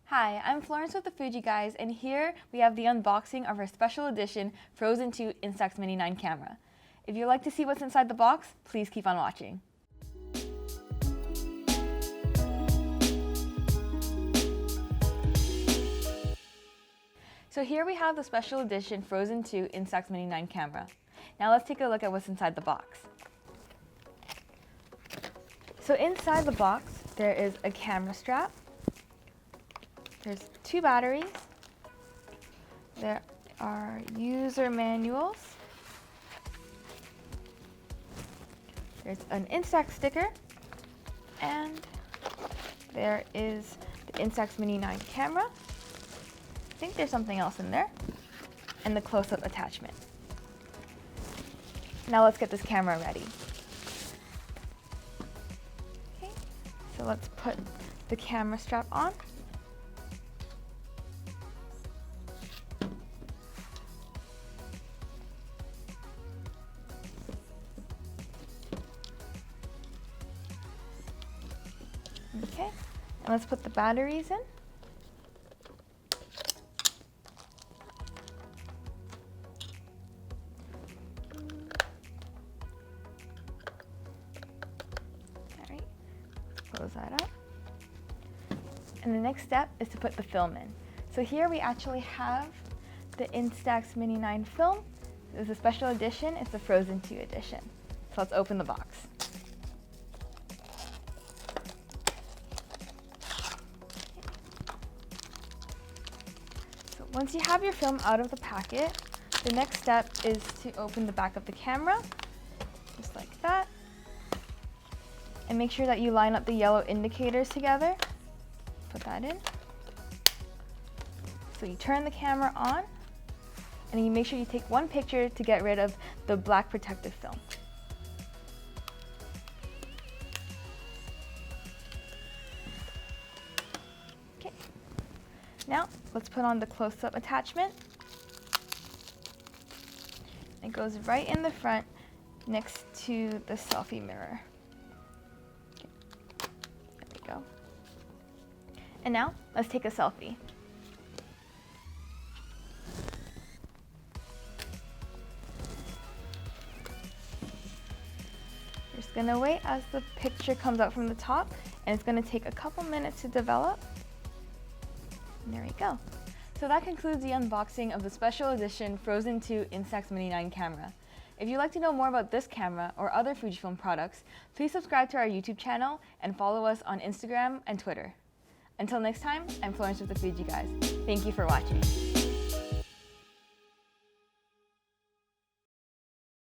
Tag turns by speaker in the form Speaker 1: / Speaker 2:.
Speaker 1: Hi, I'm Florence with the Fuji Guys, and here we have the unboxing of our special edition Frozen 2 Instax Mini 9 camera. If you'd like to see what's inside the box, please keep on watching. So here we have the special edition Frozen 2 Instax Mini 9 camera. Now let's take a look at what's inside the box. So inside the box, there is a camera strap. There's 2 batteries. There are user manuals. There's an Instax sticker. And there is the Instax Mini 9 camera. I think there's something else in there. And the close-up attachment. Now let's get this camera ready. Okay, so let's put the camera strap on. Okay, and let's put the batteries in. Alright, close that up. And the next step is to put the film in. So here we actually have the Instax Mini 9 film. It's a special edition, it's the Frozen 2 edition. So let's open the box. Once you have your film out of the packet, the next step is to open the back of the camera, just like that. And make sure that you line up the yellow indicators together. Put that in. So you turn the camera on, and you make sure you take one picture to get rid of the black protective film. Now, let's put on the close-up attachment. It goes right in the front next to the selfie mirror. Okay. There we go. And now, let's take a selfie. You're just gonna wait as the picture comes out from the top, and it's gonna take a couple minutes to develop. And there we go. So that concludes the unboxing of the special edition Frozen 2 Instax Mini 9 camera. If you'd like to know more about this camera or other Fujifilm products, please subscribe to our YouTube channel and follow us on Instagram and Twitter. Until next time, I'm Florence with the Fuji Guys. Thank you for watching.